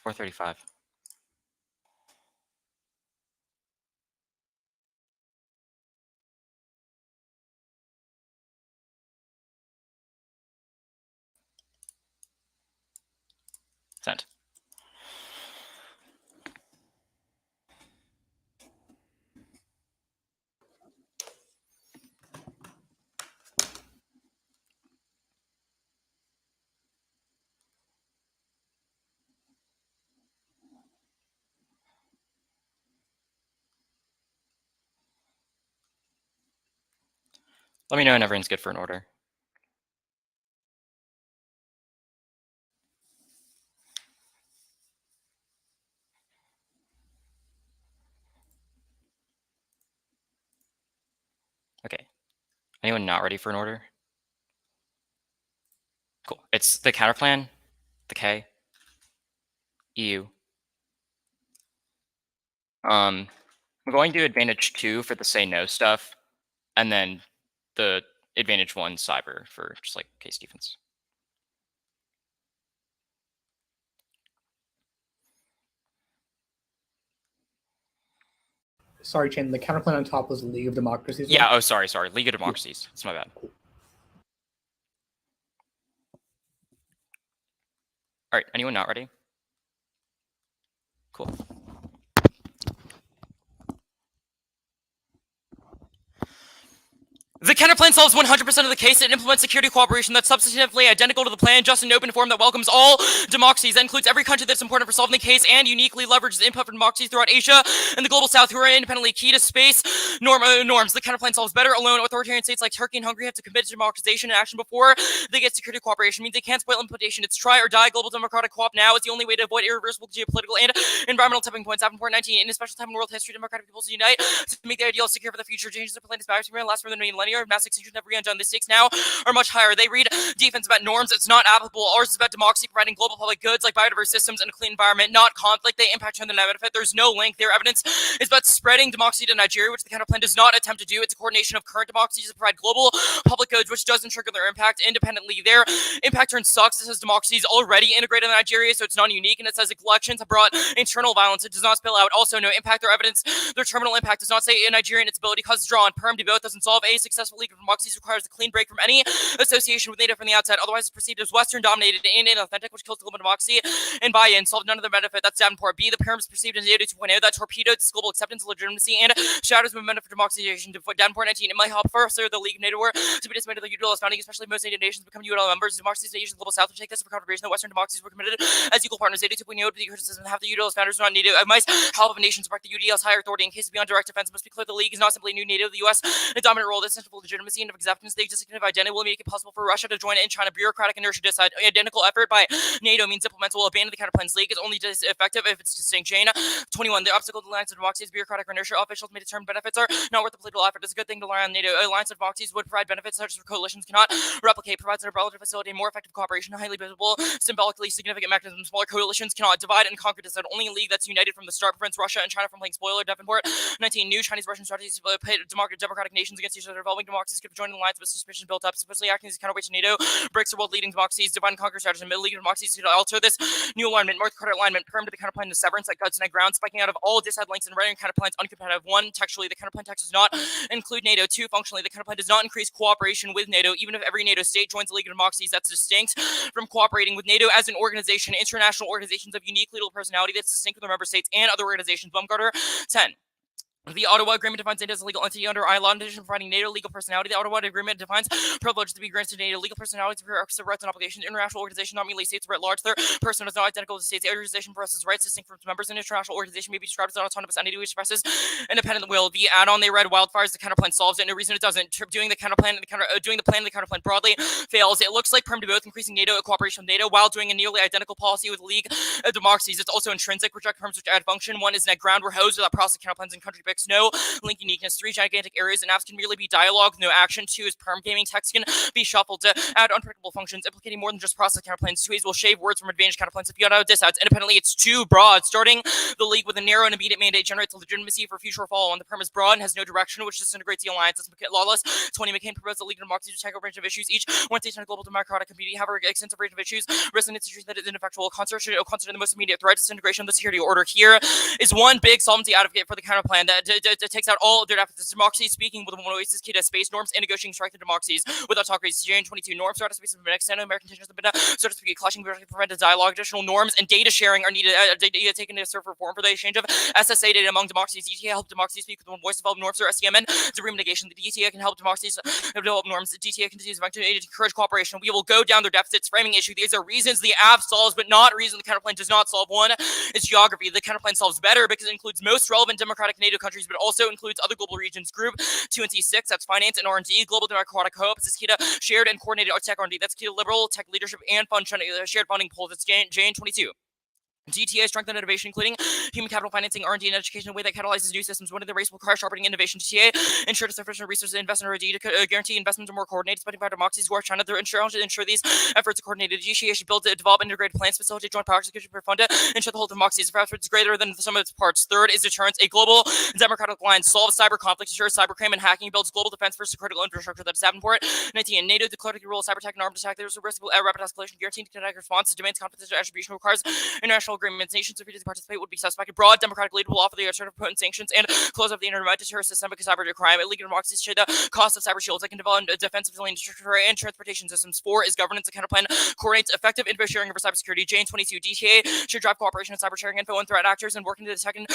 435. Sent. Let me know when everyone's good for an order. Okay. Anyone not ready for an order? Cool. It's the counterplan, the K, EU. I'm going to advantage 2 for the say no stuff, and then the advantage 1 cyber for just like case defense. Sorry, Chan. The counterplan on top was League of Democracies. Yeah. Oh, sorry. League of Democracies. It's my bad. Cool. All right. Anyone not ready? Cool. The counterplan solves 100% of the case. It implements security cooperation that's substantively identical to the plan, just in an open form that welcomes all democracies. That includes every country that's important for solving the case and uniquely leverages input from democracies throughout Asia and the global south who are independently key to space norms. The counterplan solves better alone. Authoritarian states like Turkey and Hungary have to commit to democratization and action before they get security cooperation. It means they can't spoil implementation. It's try or die. Global democratic co-op now is the only way to avoid irreversible geopolitical and environmental tipping points. 7.19 in a special time in world history, democratic peoples unite to make the ideal secure for the future. Changes the planet's boundaries will last for the millennia. Mass extinction never undone. The stakes now are much higher. They read defense about norms. It's not applicable. Ours is about democracy, providing global public goods like biodiverse systems and a clean environment, not conflict. They impact on the benefit. There's no link. Their evidence is about spreading democracy to Nigeria, which the counterplan does not attempt to do. It's a coordination of current democracies to provide global public goods, which doesn't trigger their impact independently. Their impact turns sucks. It says democracies already integrated in Nigeria, so it's not unique. And it says elections have brought internal violence. It does not spill out. Also, no impact. Their evidence, their terminal impact does not say in Nigeria and its ability causes draw on perm to both doesn't solve. A successful league of democracies requires a clean break from any association with NATO from the outside. Otherwise, it's perceived as Western dominated and inauthentic, which kills global democracy and buy-in. Solve none of the benefit. That's Davenport. B, the pyramid is perceived as NATO 2.0 that torpedoed this global acceptance, legitimacy, and shadows movement for democratization. Davenport 19. It might help further the League of NATO war to be dismantled the UDLS founding, especially most NATO nations become UDL members. Democracies in Asia and global south will take this for confirmation that Western democracies were committed as equal partners. NATO 2.0 to the criticism of half the UDLS founders not needed. It might help if nations support the UDL's higher authority in cases beyond direct defense. It must be clear the League is not simply a new NATO. The U.S. a dominant role. This essential legitimacy and of acceptance. The existing identity will make it possible for Russia to join in. China bureaucratic inertia decide identical effort by NATO means diplomats will abandon the counterplans. League is only effective if it's distinct. Chain 21. The obstacle to the alliance of democracies bureaucratic inertia. Officials may determine benefits are not worth the political effort. It's a good thing to rely on NATO. Alliance of democracies would provide benefits such as coalitions cannot replicate. Provides an umbrella to facilitate more effective cooperation. Highly visible, symbolically significant mechanisms. Smaller coalitions cannot divide and conquer. Decide only a league that's united from the start prevents Russia and China from playing spoiler. Davenport 19. New Chinese-Russian strategies to pit democratic nations against each other. Evolving democracies could join an alliance with suspicion built up, supposedly acting as a counterweight to NATO. Breaks the world-leading democracies, divide and conquer strategy. Middle League democracies to alter this new alignment. North Dakota alignment. Perm to the counterplan. The severance that guts and ground spiking out of all disad links and rendering counterplans uncompetitive. 1. Textually, the counterplan text does not include NATO. 2. Functionally, the counterplan does not increase cooperation with NATO, even if every NATO state joins the League of Democracies. That's distinct from cooperating with NATO as an organization. International organizations of unique legal personality that's distinct from their member states and other organizations. Baumgartner 10. The Ottawa Agreement defines NATO as a legal entity under ILO, in addition to providing NATO legal personality. The Ottawa Agreement defines privilege to be granted to NATO legal personality for rights and obligations. International organization, not merely states, but at large. Third person is not identical to states. The organization possesses rights distinct from its members. An international organization may be described as an autonomous entity which expresses independent will. The add-on they read wildfires. The counterplan solves it. No reason it doesn't. Doing the counterplan, doing the plan, the counterplan broadly fails. It looks like perm to both, increasing NATO cooperation with NATO while doing a nearly identical policy with the League of Democracies. It's also intrinsic. Reject firms which add function. One is net ground. We're hosed without process counterplans in country by 6, no link uniqueness. 3, gigantic areas and apps can merely be dialogue, no action. 2 is perm gaming. Text can be shuffled to add unpredictable functions, implicating more than just process counterplanes. 2 will shave words from advantage counterplanes. If you got disadds independently, it's too broad. Starting the league with a narrow and immediate mandate generates a legitimacy for future follow. And the perm is broad and has no direction, which disintegrates the alliance. It's lawless. 20, McCain proposed a league of democracy to tackle a range of issues. Each one station a global democratic community have an extensive range of issues. Risk and institutions that is ineffectual. Concentrate the most immediate threat, disintegration of the security order. Here is one big solvency advocate for the counterplan that takes out all of their efforts. Democracy speaking with one voice is key to space norms and negotiating strike the democracies without autocracies. Jane 22 norms start to space of extended American tensions have been start to speak clashing prevented dialogue. Additional norms and data sharing are needed. Data taken to serve reform for the exchange of SSA data among democracies. DTA help democracies speak with one voice, develop norms or SCMN debris mitigation. The DTA can help democracies develop norms. The DTA continues to encourage cooperation. We will go down their deficits framing issue. These are reasons the app solves, but not reasons the counterplan does not solve. One is geography. The counterplan solves better because it includes most relevant democratic NATO countries, but also includes other global regions. Group 2 and C6, that's finance and R&D. Global democratic hopes is key to shared and coordinated tech R&D. That's key to liberal tech leadership and shared funding pools. That's Jane 22. DTA strengthen innovation, including human capital financing, R&D, and education in a way that catalyzes new systems. One of the race will require sharpening innovation. DTA ensure sufficient resources to invest in R&D to guarantee investments are more coordinated, spending by democracies who are China. They're ensure these efforts are coordinated. DTA should develop integrated plans, facilitate joint power execution for fund, ensure the whole democracy's efforts is greater than the sum of its parts. Third is deterrence. A global democratic alliance solves cyber conflict, ensures cybercrime and hacking, builds global defense versus critical infrastructure that is important. 19. NATO declared the rule of cyber attack and armed attack. There's a risk of rapid escalation, guaranteeing kinetic response, demands confidential attribution, requires international agreements. Nations refusing to participate would be suspected. Broad democratic lead will offer the alternative potent sanctions and close up the internet to terrorist systemic cyber crime. Illegal democracies should the cost of cyber shields that can develop defensive infrastructure and transportation systems. 4 is governance. The counterplan coordinates effective info sharing over cybersecurity. Jane 22. DTA should drive cooperation in cyber sharing info and threat actors and working to detect and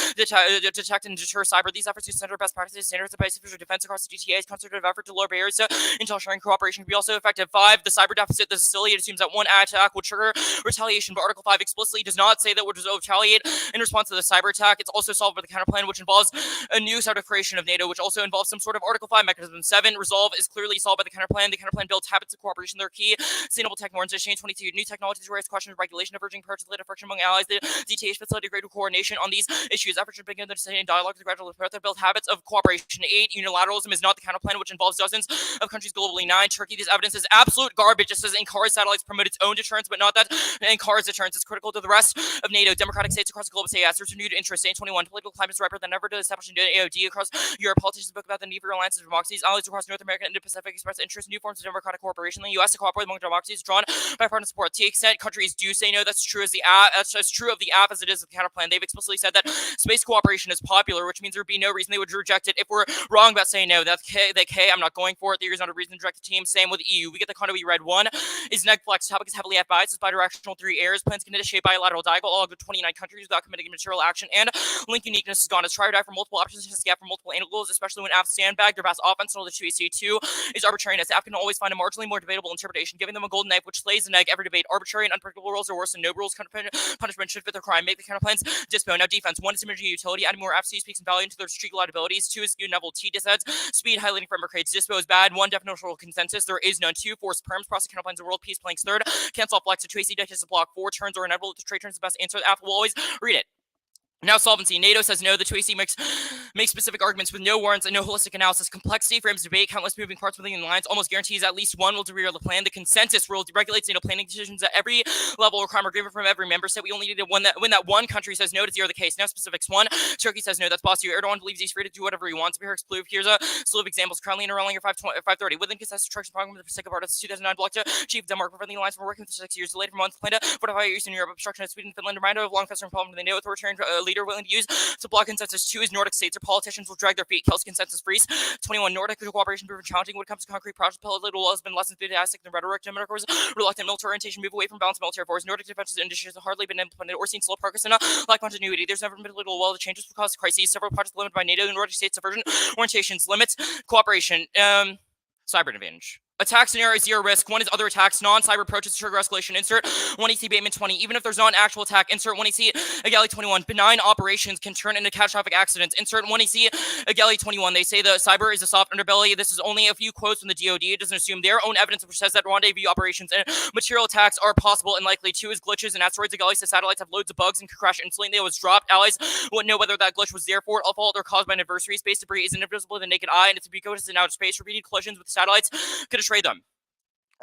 deter cyber. These efforts to center best practices, standards of basic defense across the DTA's concerted effort to lower barriers to intel sharing cooperation can be also effective. 5. The cyber deficit. This is silly. It assumes that one attack will trigger retaliation, but Article 5 explicitly does not say that we're to retaliate in response to the cyber attack. It's also solved by the counterplan, which involves a new sort of creation of NATO, which also involves some sort of Article 5 mechanism. 7. Resolve is clearly solved by the counterplan. The counterplan builds habits of cooperation that are key. Sustainable tech norms. Chain 22. New technologies raise questions of regulation, diverging particular friction among allies. The DTA facilitated greater coordination on these issues. Efforts should begin the sustained dialogue to gradual approach that build habits of cooperation. 8. Unilateralism is not the counterplan, which involves dozens of countries globally. 9. Turkey. This evidence is absolute garbage. It says Ankar's satellites promote its own deterrence, but not that Ankar's deterrence is critical to the rest of NATO. Democratic states across the globe say yes. There's renewed interest. 21. Political climate is riper than ever to establish an AOD across Europe. Politicians spoke about the need for alliances of democracies. Allies across North America and the Pacific express interest in new forms of democratic cooperation in the U.S. to cooperate among democracies drawn by partner support. To the extent countries do say no, that's true as the app. That's as true of the app as it is of the counterplan. They've explicitly said that space cooperation is popular, which means there would be no reason they would reject it. If we're wrong about saying no, that's okay. I'm not going for it. There's not a reason to direct the team. Same with EU. We get the condo we read. 1 is Negflex. Topic is heavily F5. It's bidirectional 3 airs. Plans can initiate bilateral dialogue with 29 countries without committing material action. And link uniqueness is gone. It's try or die for multiple options. It's gap for multiple angles, especially when apps sandbag their best offense. Until the 2AC 2 is arbitrariness. The app can always find a marginally more debatable interpretation, giving them a golden knife which slays the egg every debate. Arbitrary and unpredictable rules are worse than no rules. Punishment should fit their crime. Make the counterplans dispo. Now defense. 1 is emerging utility. Adding more FC speaks and value into their streak liabilities. 2 is skewed level T disheads. Speed highlighting framework rates. Dispo is bad. 1 definitional consensus. There is none. 2 force perms. Process counterplans of world peace planks. 3rd cancel off flex. 2AC digest block. 4 turns are inevitable. The trade turns the best answer. The app will always read it. Now solvency. NATO says no. The 2AC makes specific arguments with no warrants and no holistic analysis. Complexity frames debate. Countless moving parts within the lines almost guarantees at least one will derail the plan. The consensus rule regulates NATO planning decisions at every level or crime agreement from every member state. We only need to when that one country says no to zero the case. Now specifics. 1. Turkey says no. That's boss you. Erdogan believes he's free to do whatever he wants. Here's a slew of examples. Currently enrolling your 530. Within consensus structure program with the sake of artists 2009 blocked chief of Denmark preventing the alliance from working for 6 years. Delayed for months. Planned to fortify Eastern Europe. Obstruction of Sweden, Finland. Reminder of long festering problem with the NATO authoritarian leader willing to use to block consensus. 2 is Nordic states or politicians will drag their feet. Kelsey consensus freeze. 21. Nordic cooperation proven challenging when it comes to concrete projects. Political has been less enthusiastic than rhetoric. Democrats reluctant military orientation move away from balanced military force. Nordic defenses initiatives have hardly been implemented or seen slow progress and lack continuity. There's never been a political will. The changes will cause crises. Several projects limited by NATO and Nordic states divergent orientations limits cooperation. Cyber advantage. Attack scenario is 0 risk. 1 is other attacks. Non-cyber approaches to trigger escalation. Insert 1AC Bateman 20. Even if there's not an actual attack, insert 1AC Agali 21. Benign operations can turn into catastrophic accidents. Insert 1AC Agali 21. They say the cyber is a soft underbelly. This is only a few quotes from the DoD. It doesn't assume their own evidence, which says that rendezvous operations and material attacks are possible and likely. 2 is glitches and asteroids. Agali says satellites have loads of bugs and could crash instantly. They was dropped. Allies wouldn't know whether that glitch was their fault or caused by an adversary. Space debris is invisible to the naked eye, and it's ubiquitous in outer space. Repeated collisions with satellites could betray them.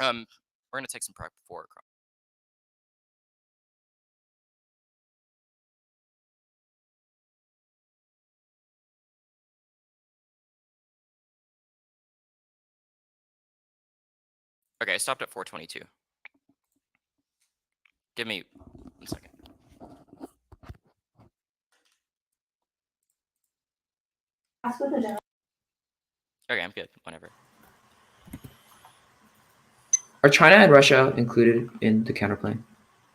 We're gonna take some prep before. Okay, I stopped at 422. Give me 1 second. Okay, I'm good. Whenever. Are China and Russia included in the counterplan?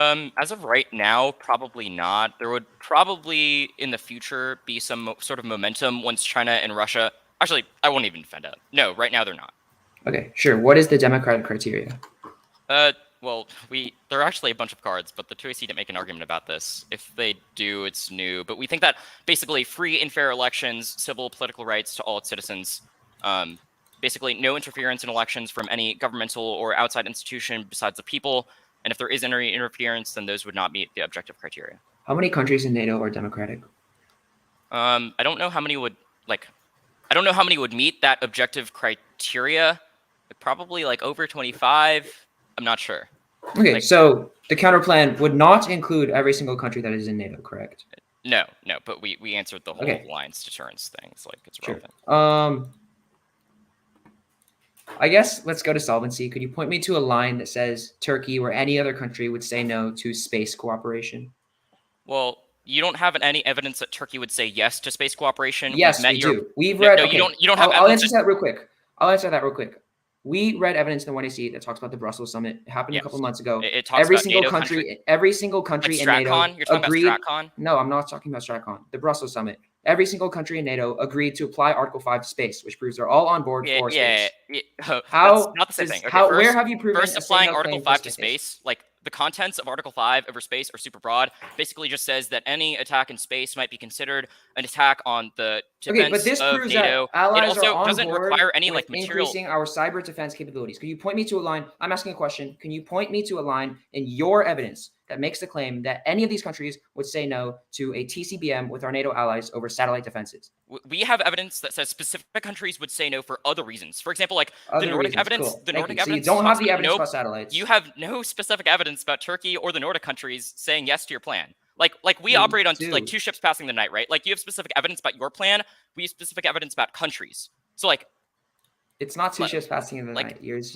As of right now, probably not. There would probably in the future be some sort of momentum once China and Russia. Actually, I won't even defend it. No, right now they're not. Okay, sure. What is the democratic criteria? Well, there are actually a bunch of cards, but the 2AC didn't make an argument about this. If they do, it's new. But we think that basically free and fair elections, civil political rights to all its citizens, basically no interference in elections from any governmental or outside institution besides the people. And if there is any interference, then those would not meet the objective criteria. How many countries in NATO are democratic? I don't know how many would I don't know how many would meet that objective criteria. Probably like over 25. I'm not sure. Okay, so the counterplan would not include every single country that is in NATO, correct? No, but we answered the whole alliance deterrence thing. It's like it's relevant. I guess let's go to solvency. Could you point me to a line that says Turkey or any other country would say no to space cooperation? Well, you don't have any evidence that Turkey would say yes to space cooperation. Yes, we do. We've read. No, okay. You don't have. I'll answer that real quick. We read evidence in the 1AC that talks about the Brussels summit. It happened a couple months ago. It talks every about single NATO country, every single country in NATO StratCon? You're talking agreed. about StratCon? No, I'm not talking about StratCon. The Brussels summit. Every single country in NATO agreed to apply Article 5 to space, which proves they're all on board for space. How? That's not the same thing. Okay, where have you proven? First, applying Article 5 to space, like the contents of Article 5 over space are super broad. Basically, just says that any attack in space might be considered an attack on the defense but this of proves NATO. that allies it also are on doesn't board require any with material. Increasing our cyber defense capabilities. Can you point me to a line? I'm asking a question. Can you point me to a line in your evidence that makes the claim that any of these countries would say no to a TCBM with our NATO allies over satellite defenses? We have evidence that says specific countries would say no for other reasons. For example, like the Nordic evidence. Cool. The Nordic evidence. So you don't have the evidence about satellites. You have no specific evidence about Turkey or the Nordic countries saying yes to your plan. Like we operate on like 2 ships passing the night, right? Like you have specific evidence about your plan. We have specific evidence about countries. So like it's not 2 ships passing in the night. You're just...